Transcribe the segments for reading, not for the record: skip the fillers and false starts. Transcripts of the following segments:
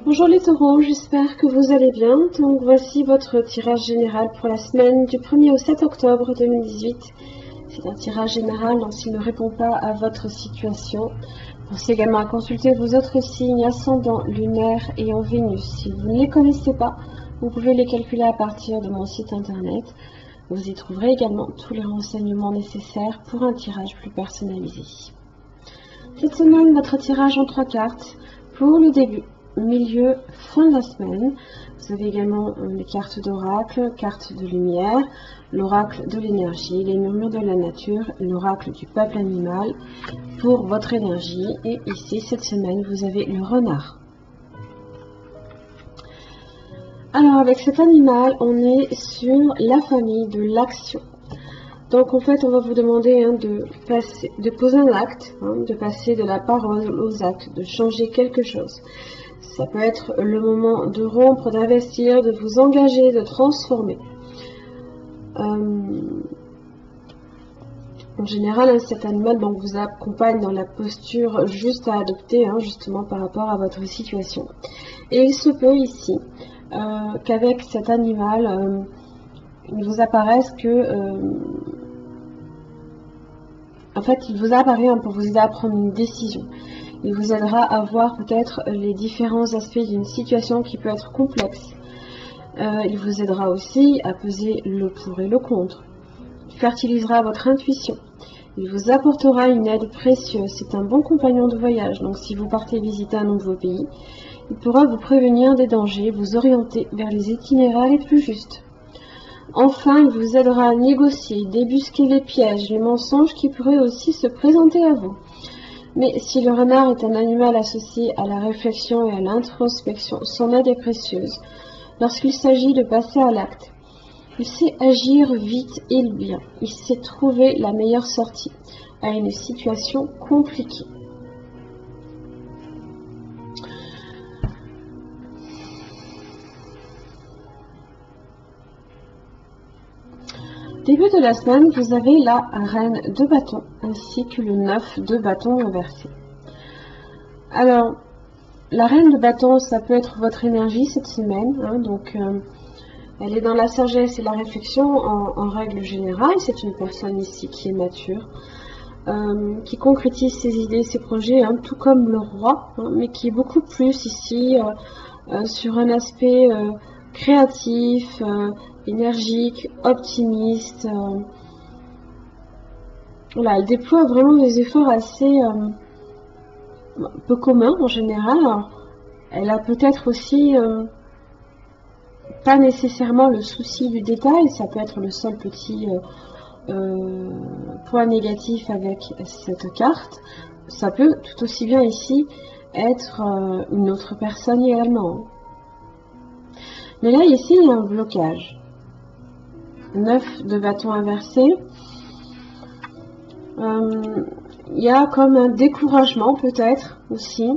Bonjour les taureaux, j'espère que vous allez bien. Donc voici votre tirage général pour la semaine du 1er au 7 octobre 2018. C'est un tirage général, donc s'il ne répond pas à votre situation, pensez également à consulter vos autres signes ascendant, lunaire et en Vénus. Si vous ne les connaissez pas, vous pouvez les calculer à partir de mon site internet. Vous y trouverez également tous les renseignements nécessaires pour un tirage plus personnalisé. Cette semaine, votre tirage en 3 cartes pour le début, milieu, fin de la semaine. Vous avez également les cartes d'oracle, cartes de lumière, l'oracle de l'énergie, les murmures de la nature, l'oracle du peuple animal pour votre énergie. Et ici, cette semaine, vous avez le renard. Alors, avec cet animal, on est sur la famille de l'action. Donc, en fait, on va vous demander de poser un acte, de passer de la parole aux actes, de changer quelque chose. Ça peut être le moment de rompre, d'investir, de vous engager, de transformer. En général, cet animal vous accompagne dans la posture juste à adopter, justement par rapport à votre situation. Et il se peut ici qu'avec cet animal, il vous apparaisse en fait, il vous apparaît pour vous aider à prendre une décision. Il vous aidera à voir peut-être les différents aspects d'une situation qui peut être complexe. Il vous aidera aussi à peser le pour et le contre. Il fertilisera votre intuition. Il vous apportera une aide précieuse. C'est un bon compagnon de voyage. Donc si vous partez visiter un nouveau pays, il pourra vous prévenir des dangers, vous orienter vers les itinéraires les plus justes. Enfin, il vous aidera à négocier, débusquer les pièges, les mensonges qui pourraient aussi se présenter à vous. Mais si le renard est un animal associé à la réflexion et à l'introspection, son aide est précieuse. Lorsqu'il s'agit de passer à l'acte, il sait agir vite et bien. Il sait trouver la meilleure sortie à une situation compliquée. Début de la semaine, vous avez la reine de bâton ainsi que le 9 de bâton inversé. Alors, la reine de bâton, ça peut être votre énergie cette semaine. Elle est dans la sagesse et la réflexion en règle générale. C'est une personne ici qui est mature, qui concrétise ses idées, ses projets, tout comme le roi, mais qui est beaucoup plus ici sur un aspect créatif, énergique, optimiste. Voilà, elle déploie vraiment des efforts assez peu communs en général. Alors, elle a peut-être aussi pas nécessairement le souci du détail, ça peut être le seul petit point négatif avec cette carte. Ça peut tout aussi bien ici être une autre personne également. Mais là, ici, il y a un blocage. 9 de bâton inversé. Il y a comme un découragement peut-être aussi.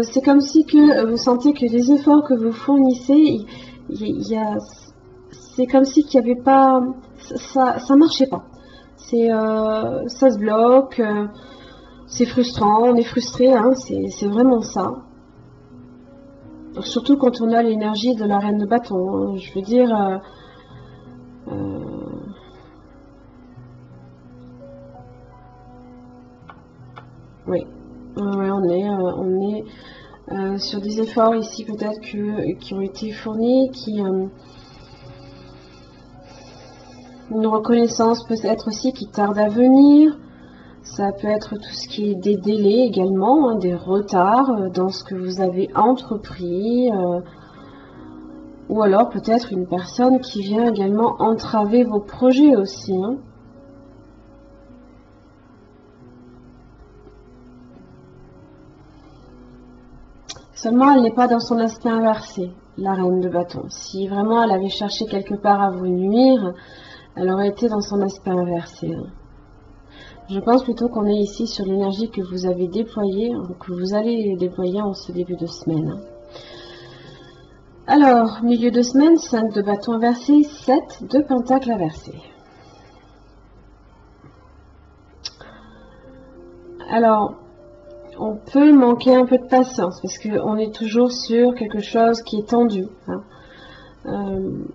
C'est comme si vous sentez que les efforts que vous fournissez, c'est comme si qu'il n'y avait pas, ça marchait pas. Ça se bloque, c'est frustrant, on est frustré, c'est vraiment ça. Surtout quand on a l'énergie de la reine de bâton. Je veux dire, oui. On est sur des efforts ici peut-être qui ont été fournis, une reconnaissance peut-être aussi qui tarde à venir. Ça peut être tout ce qui est des délais également, des retards dans ce que vous avez entrepris, ou alors peut-être une personne qui vient également entraver vos projets aussi. Seulement, elle n'est pas dans son aspect inversé, la reine de bâton. Si vraiment elle avait cherché quelque part à vous nuire, elle aurait été dans son aspect inversé. Je pense plutôt qu'on est ici sur l'énergie que vous avez déployée, que vous allez déployer en ce début de semaine. Alors, milieu de semaine, 5 de bâton inversé, 7 de pentacle inversé. Alors, on peut manquer un peu de patience parce qu'on est toujours sur quelque chose qui est tendu. Hein.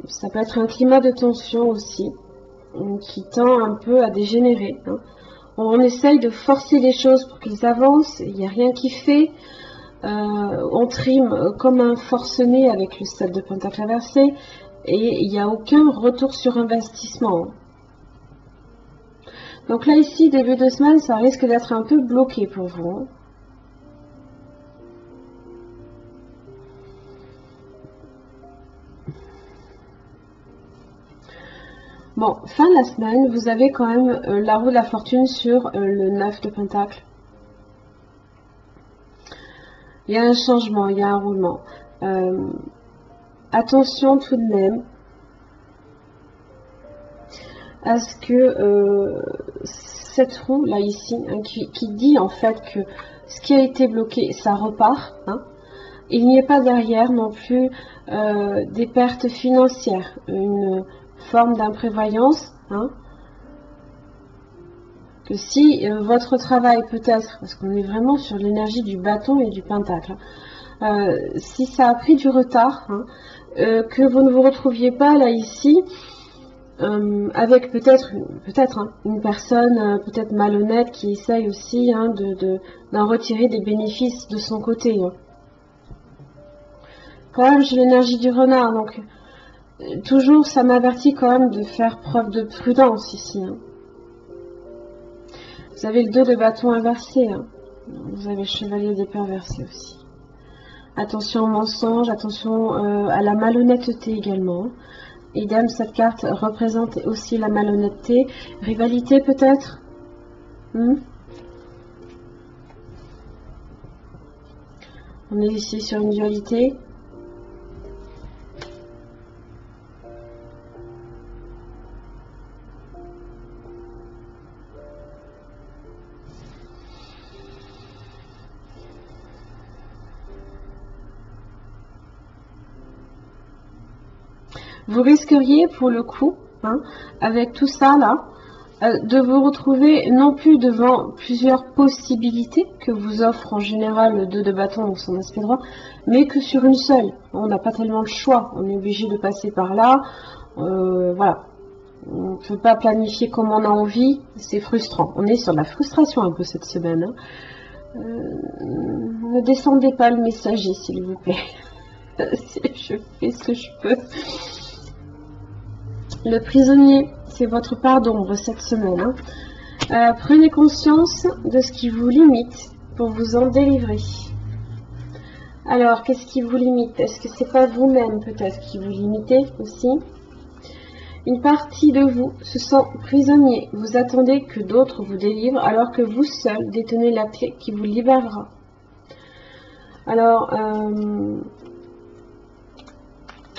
Ça peut être un climat de tension aussi, qui tend un peu à dégénérer. Hein. On essaye de forcer les choses pour qu'ils avancent, il n'y a rien qui fait. On trime comme un forcené avec le 7 de pentacle inversé et il n'y a aucun retour sur investissement. Donc là ici, début de semaine, ça risque d'être un peu bloqué pour vous. Hein. Bon, fin de la semaine, vous avez quand même la roue de la fortune sur le 9 de pentacle. Il y a un changement, il y a un roulement. Attention tout de même à ce que cette roue là ici, hein, qui dit en fait que ce qui a été bloqué, ça repart. Hein, il n'y ait pas derrière non plus des pertes financières, une forme d'imprévoyance. Hein, que si votre travail peut-être, parce qu'on est vraiment sur l'énergie du bâton et du pentacle, si ça a pris du retard, hein, que vous ne vous retrouviez pas là ici avec peut-être hein, une personne peut-être malhonnête qui essaye aussi hein, d'en retirer des bénéfices de son côté. Hein. Quand même j'ai l'énergie du renard, donc toujours ça m'avertit quand même de faire preuve de prudence ici. Hein. Vous avez le 2 de bâton inversé, hein. Vous avez le chevalier d'épée inversé aussi. Attention au mensonge, attention à la malhonnêteté également. Idem, cette carte représente aussi la malhonnêteté. Rivalité peut-être. On est ici sur une dualité. Vous risqueriez pour le coup, hein, avec tout ça là, de vous retrouver non plus devant plusieurs possibilités que vous offre en général le 2 de bâton, donc son aspect droit, mais que sur une seule. On n'a pas tellement le choix, on est obligé de passer par là. Voilà. On ne peut pas planifier comme on a envie, c'est frustrant. On est sur la frustration un peu cette semaine. Hein. Ne descendez pas le messager, s'il vous plaît. Je fais ce que je peux. Le prisonnier, c'est votre part d'ombre cette semaine. Hein. Prenez conscience de ce qui vous limite pour vous en délivrer. Alors, qu'est-ce qui vous limite? Est-ce que c'est pas vous-même peut-être qui vous limitez aussi? Une partie de vous se sent prisonnier. Vous attendez que d'autres vous délivrent alors que vous seul détenez la clé qui vous libérera. Alors,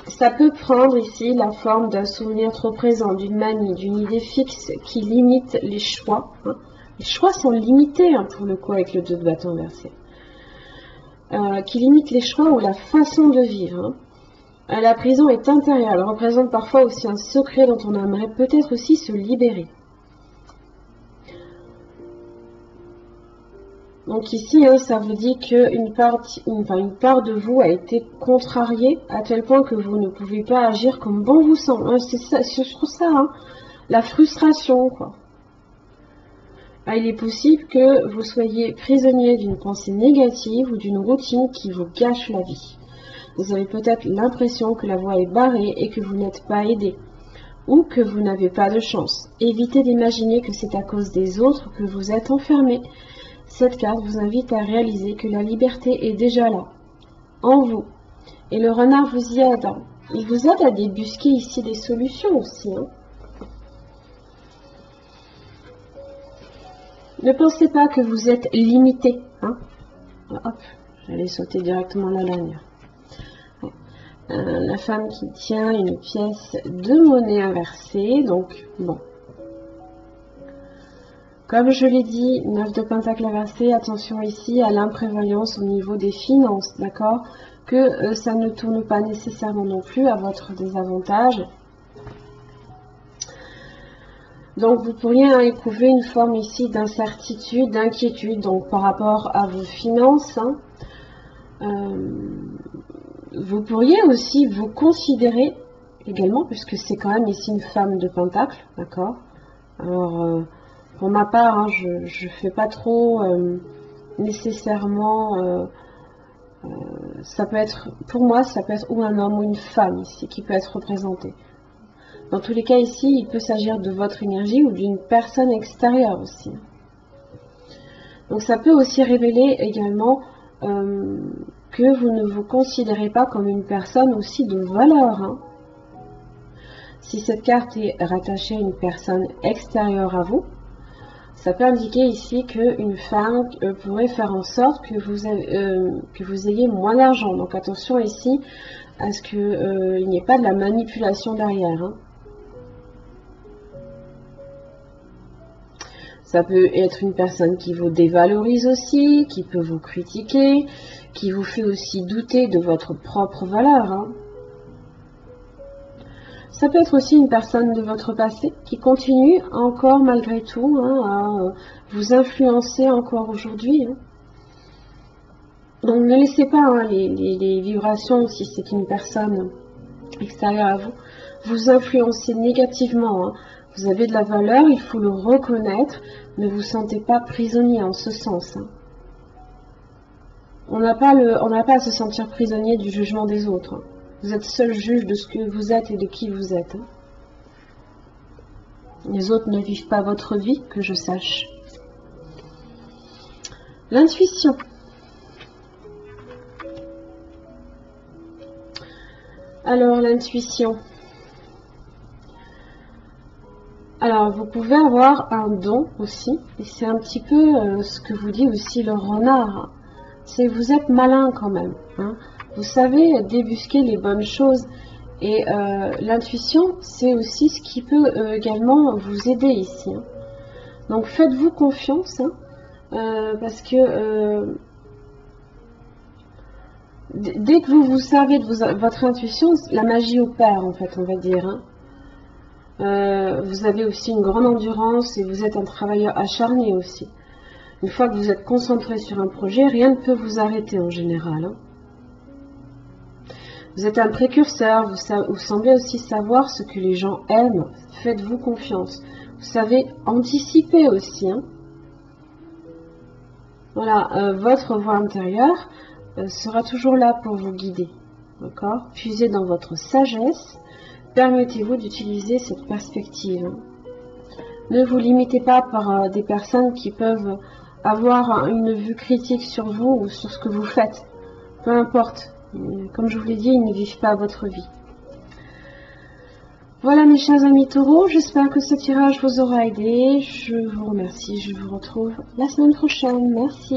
ça peut prendre ici la forme d'un souvenir trop présent, d'une manie, d'une idée fixe qui limite les choix. Hein. Les choix sont limités hein, pour le coup avec le 2 de bâton inversé. Qui limite les choix ou la façon de vivre. Hein. La prison est intérieure, elle représente parfois aussi un secret dont on aimerait peut-être aussi se libérer. Donc ici, hein, ça vous dit qu'une part de vous a été contrariée à tel point que vous ne pouvez pas agir comme bon vous semble. Hein, c'est ça, je trouve ça, hein, la frustration, quoi. Ah, il est possible que vous soyez prisonnier d'une pensée négative ou d'une routine qui vous gâche la vie. Vous avez peut-être l'impression que la voie est barrée et que vous n'êtes pas aidé, ou que vous n'avez pas de chance. Évitez d'imaginer que c'est à cause des autres que vous êtes enfermé. Cette carte vous invite à réaliser que la liberté est déjà là, en vous. Et le renard vous y aide. Il vous aide à débusquer ici des solutions aussi. Hein. Ne pensez pas que vous êtes limité. Hein. Hop, j'allais sauter directement la dernière. La femme qui tient une pièce de monnaie inversée. Donc, bon. Comme je l'ai dit, 9 de pentacle inversé, attention ici à l'imprévoyance au niveau des finances, d'accord? Que ça ne tourne pas nécessairement non plus à votre désavantage. Donc vous pourriez éprouver une forme ici d'incertitude, d'inquiétude, donc par rapport à vos finances. Vous pourriez aussi vous considérer également, puisque c'est quand même ici une femme de pentacle, d'accord. Alors pour ma part, je fais pas trop nécessairement. Ça peut être, pour moi, ça peut être ou un homme ou une femme ici qui peut être représenté. Dans tous les cas ici, il peut s'agir de votre énergie ou d'une personne extérieure aussi. Donc ça peut aussi révéler également que vous ne vous considérez pas comme une personne aussi de valeur. Hein. Si cette carte est rattachée à une personne extérieure à vous, ça peut indiquer ici qu'une femme pourrait faire en sorte que vous ayez moins d'argent. Donc attention ici à ce qu'il n'y ait pas de la manipulation derrière. Hein. Ça peut être une personne qui vous dévalorise aussi, qui peut vous critiquer, qui vous fait aussi douter de votre propre valeur. Hein. Ça peut être aussi une personne de votre passé qui continue encore malgré tout à vous influencer encore aujourd'hui. Hein. Donc ne laissez pas les vibrations, si c'est une personne extérieure à vous, vous influencer négativement. Hein. Vous avez de la valeur, il faut le reconnaître. Ne vous sentez pas prisonnier en ce sens. Hein. On n'a pas à se sentir prisonnier du jugement des autres. Hein. Vous êtes seul juge de ce que vous êtes et de qui vous êtes. Hein. Les autres ne vivent pas votre vie, que je sache. L'intuition. Alors, l'intuition. Alors, vous pouvez avoir un don aussi, et c'est un petit peu ce que vous dit aussi le renard. C'est vous êtes malin quand même. Hein. Vous savez débusquer les bonnes choses. Et l'intuition, c'est aussi ce qui peut également vous aider ici. Hein. Donc faites-vous confiance, hein, parce que dès que vous servez de votre intuition, la magie opère en fait, on va dire. Hein. Vous avez aussi une grande endurance et vous êtes un travailleur acharné aussi. Une fois que vous êtes concentré sur un projet, rien ne peut vous arrêter en général. Hein. Vous êtes un précurseur, vous semblez aussi savoir ce que les gens aiment. Faites-vous confiance. Vous savez anticiper aussi. Hein. Voilà, votre voix intérieure sera toujours là pour vous guider. D'accord ? Puisez dans votre sagesse. Permettez-vous d'utiliser cette perspective. Hein. Ne vous limitez pas par des personnes qui peuvent avoir une vue critique sur vous ou sur ce que vous faites. Peu importe. Comme je vous l'ai dit, ils ne vivent pas votre vie. Voilà mes chers amis taureaux, j'espère que ce tirage vous aura aidé. Je vous remercie, je vous retrouve la semaine prochaine. Merci.